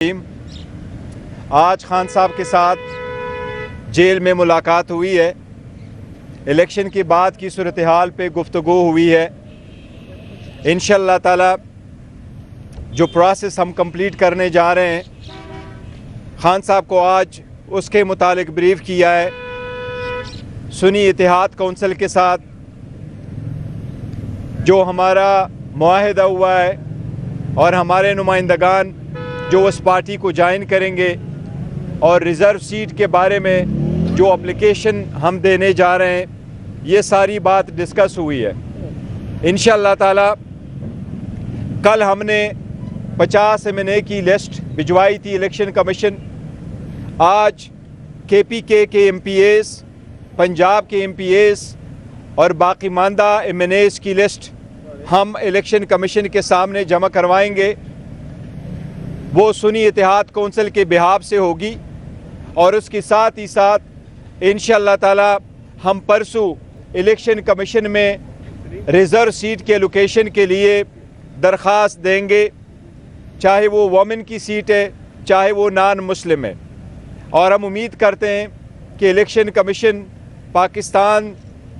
आज खान साहब के साथ जेल में मुलाकात हुई है। इलेक्शन के बाद की सूरत हाल पे गुफ्तगू हुई है। इंशाअल्लाह ताला जो प्रोसेस हम कंप्लीट करने जा रहे हैं, खान साहब को आज उसके मुतालिक ब्रीफ किया है। सुन्नी इत्तेहाद कौंसिल के साथ जो हमारा मुआहिदा हुआ है और हमारे नुमाइंदगान जो उस पार्टी को ज्वाइन करेंगे और रिज़र्व सीट के बारे में जो एप्लीकेशन हम देने जा रहे हैं, ये सारी बात डिस्कस हुई है। इंशाअल्लाह ताला कल हमने 50 MNA की लिस्ट भिजवाई थी इलेक्शन कमीशन। आज KPK के MPAs, पंजाब के MPAs और बाकी मानदा MNAs की लिस्ट हम इलेक्शन कमीशन के सामने जमा करवाएंगे। वो सुन्नी इत्तेहाद कौंसिल के बिहाफ से होगी और उसके साथ ही साथ इंशाअल्लाह ताला हम परसों इलेक्शन कमीशन में रिज़र्व सीट के लोकेशन के लिए दरख्वास्त देंगे, चाहे वो वोमेन की सीट है चाहे वो नॉन मुस्लिम है। और हम उम्मीद करते हैं कि इलेक्शन कमीशन पाकिस्तान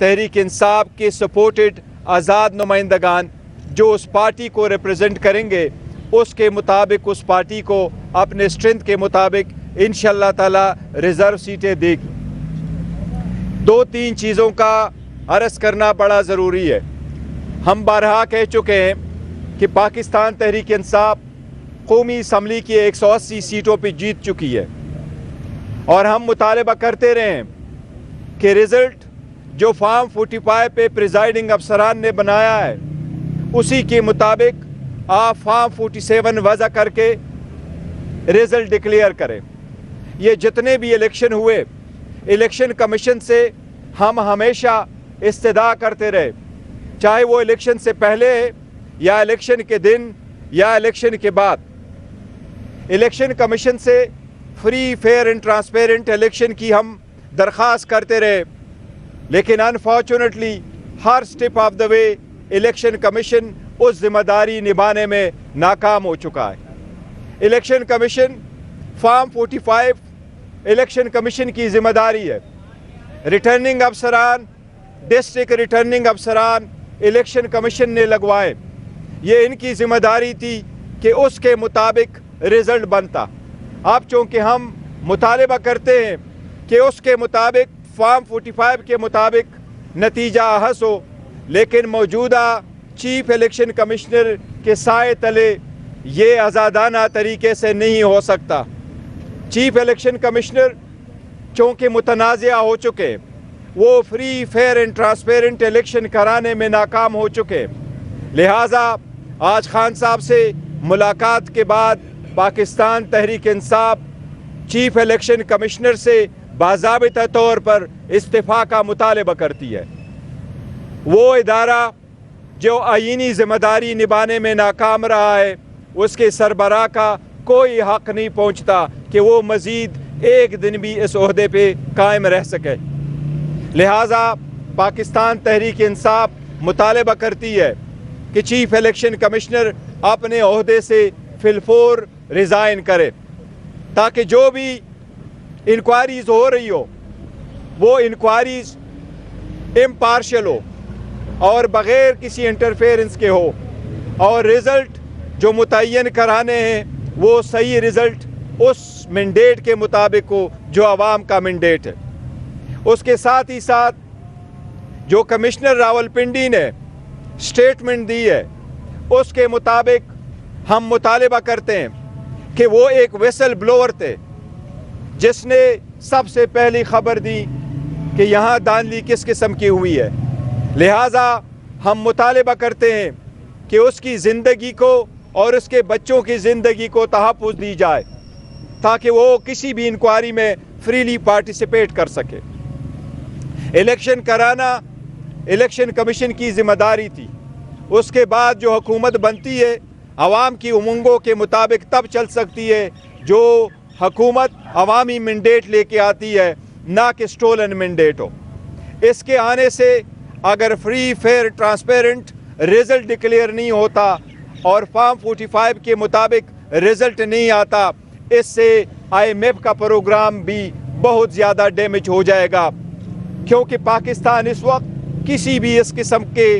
तहरीक इंसाफ के सपोर्टेड आज़ाद नुमाइंदगान जो उस पार्टी को रिप्रेजेंट करेंगे, उसके मुताबिक उस पार्टी को अपने स्ट्रेंथ के मुताबिक इंशाअल्लाह ताला रिज़र्व सीटें देगी। 2-3 चीज़ों का अर्ज़ करना बड़ा ज़रूरी है। हम बारहा कह चुके हैं कि पाकिस्तान तहरीक इंसाफ कौमी असम्बली की 180 सीटों पर जीत चुकी है और हम मुतालबा करते रहे हैं कि रिज़ल्ट जो फॉर्म 45 पे प्रिजाइडिंग अफसरान ने बनाया है उसी के मुताबिक आप फॉर्म 47 वज़ा करके रिज़ल्ट डिक्लेयर करें। ये जितने भी इलेक्शन हुए, इलेक्शन कमीशन से हम हमेशा इस्तदा करते रहे, चाहे वो इलेक्शन से पहले या इलेक्शन के दिन या इलेक्शन के बाद। इलेक्शन कमीशन से free, fair and transparent election की हम दरख्वास्त करते रहे, लेकिन अनफॉर्चुनेटली हर step of the way election commission उस जिम्मेदारी निभाने में नाकाम हो चुका है। Election commission form 45 election commission की जिम्मेदारी है। रिटर्निंग अफसरान, डिस्ट्रिक्ट रिटर्निंग अफसरान इलेक्शन कमीशन ने लगवाए। ये इनकी जिम्मेदारी थी कि उसके मुताबिक रिज़ल्ट बनता। अब चूँकि हम मुतालबा करते हैं कि उसके मुताबिक फॉर्म 45 के मुताबिक नतीजा अहस हो, लेकिन मौजूदा चीफ इलेक्शन कमिश्नर के साए तले ये आज़ादाना तरीके से नहीं हो सकता। चीफ इलेक्शन कमिश्नर चूँकि मुतनाज़िया हो चुके, वो free, fair and transparent election कराने में नाकाम हो चुके। लिहाजा आज खान साहब से मुलाकात के बाद Pakistan Tehreek Insaf chief election commissioner से बाज़ाबिता तौर पर इस्तीफ़ा का मुतालबा करती है। वो इदारा जो आईनी ज़िम्मेदारी निभाने में नाकाम रहा है, उसके सरबराह का कोई हक़ नहीं पहुँचता कि वो मज़ीद एक दिन भी इस ओहदे पे कायम रह सके। लिहाजा पाकिस्तान तहरीक इंसाफ मुतालबा करती है कि चीफ इलेक्शन कमिश्नर अपने ओहदे से फिलफोर रिज़ाइन करे, ताकि जो भी इंक्वायरीज़ हो रही हो वो इंक्वायरीज़ इम्पार्शियल हो और बग़ैर किसी इंटरफेरेंस के हो, और रिज़ल्ट जो मुतय्यन कराने हैं वो सही रिज़ल्ट उस मैंडेट के मुताबिक हो जो आवाम का मैंडेट है। उसके साथ ही साथ जो कमिश्नर रावलपिंडी ने स्टेटमेंट दी है, उसके मुताबिक हम मुतालबा करते हैं कि वो एक विसल ब्लोअर थे जिसने सबसे पहली खबर दी कि यहाँ धांधली किस किस्म की हुई है। लिहाजा हम मुतालबा करते हैं कि उसकी ज़िंदगी को और उसके बच्चों की ज़िंदगी को तहफ़्फ़ुज़ दी जाए, ताकि वो किसी भी इंक्वायरी में फ्रीली पार्टिसिपेट कर सके। इलेक्शन कराना इलेक्शन कमीशन की ज़िम्मेदारी थी। उसके बाद जो हुकूमत बनती है अवाम की उमंगों के मुताबिक तब चल सकती है जो हुकूमत अवामी मैंडेट लेके आती है, ना कि स्टोलन मैंडेट हो। इसके आने से अगर free, fair, transparent result declare नहीं होता और फॉर्म 45 के मुताबिक रिज़ल्ट नहीं आता, اس سے IMF کا پروگرام بھی بہت زیادہ ڈیمیج ہو جائے گا، کیونکہ پاکستان اس وقت کسی بھی اس قسم کے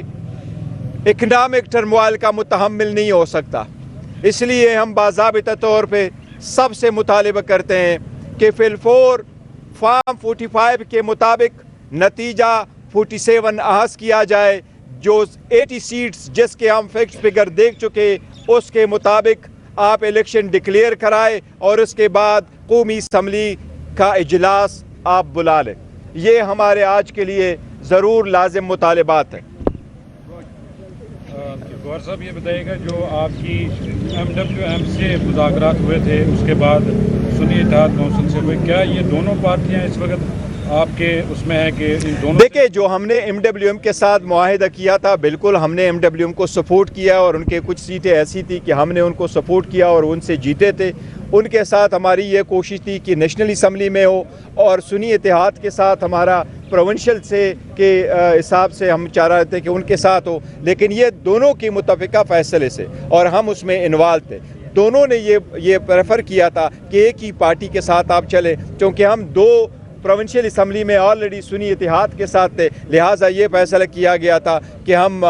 اکنامک ٹرموائل کا متحمل نہیں ہو سکتا۔ اس لیے ہم باضابطہ طور پہ سب سے مطالبہ کرتے ہیں کہ فی الفور فارم 45 کے مطابق نتیجہ 47 احاظ کیا جائے، جو 80 سیٹس جس کے ہم فکس فگر دیکھ چکے، اس کے مطابق آپ الیکشن ڈکلیئر کرائے اور اس کے بعد قومی اسمبلی کا اجلاس آپ بلا لیں۔ یہ ہمارے آج کے لیے ضرور لازم مطالبات ہیں۔ گوہر صاحب یہ بتائیے گا، جو آپ کی MWM سے مذاکرات ہوئے تھے اس کے بعد سنی اتحاد کونسل سے ہوئے، کیا یہ دونوں پارٹیاں اس وقت آپ کے اس میں ہیں کہ ان دونوں؟ دیکھیں، جو ہم نے MWM کے ساتھ معاہدہ کیا تھا، بالکل ہم نے MWM کو سپورٹ کیا، اور ان کے کچھ سیٹیں ایسی تھی کہ ہم نے ان کو سپورٹ کیا اور ان سے جیتے تھے۔ ان کے ساتھ ہماری یہ کوشش تھی کہ نیشنل اسمبلی میں ہو، اور سنی اتحاد کے ساتھ ہمارا پروونشل سے کے حساب سے ہم چاہ رہے تھے کہ ان کے ساتھ ہو، لیکن یہ دونوں کی متفقہ فیصلے سے، اور ہم اس میں انوالو تھے۔ دونوں نے یہ پریفر کیا تھا کہ ایک ہی پارٹی کے ساتھ آپ چلیں، کیونکہ ہم دو پروونشل اسمبلی میں آلریڈی سنی اتحاد کے ساتھ تھے، لہٰذا یہ فیصلہ کیا گیا تھا کہ ہم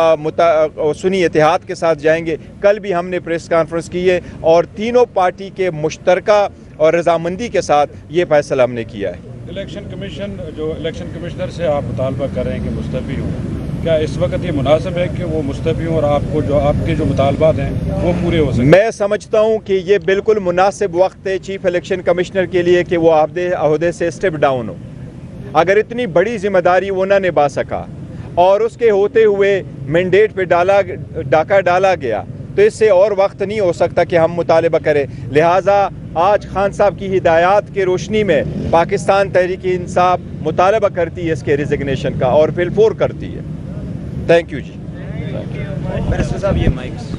سنی اتحاد کے ساتھ جائیں گے۔ کل بھی ہم نے پریس کانفرنس کی ہے، اور تینوں پارٹی کے مشترکہ اور رضامندی کے ساتھ یہ فیصلہ ہم نے کیا ہے۔ الیکشن کمیشن، جو الیکشن کمشنر سے آپ مطالبہ کر رہے ہیں کہ مستعفی ہوں، کیا اس وقت یہ مناسب ہے کہ وہ مستعفی ہوں اور آپ کے جو مطالبات ہیں وہ پورے ہو سکیں؟ میں سمجھتا ہوں کہ یہ بالکل مناسب وقت ہے چیف الیکشن کمشنر کے لیے کہ وہ عہدے سے اسٹیپ ڈاؤن ہو۔ اگر اتنی بڑی ذمہ داری وہ نہ نبھا سکا اور اس کے ہوتے ہوئے مینڈیٹ پہ ڈاکہ ڈالا گیا، تو اس سے اور وقت نہیں ہو سکتا کہ ہم مطالبہ کریں۔ لہٰذا آج خان صاحب کی ہدایات کی روشنی میں پاکستان تحریک انصاف مطالبہ کرتی ہے اس کے ریزگنیشن کا، اور فل فور کرتی ہے۔ Thank you G. بیرسٹر صاحب، یہ مائکس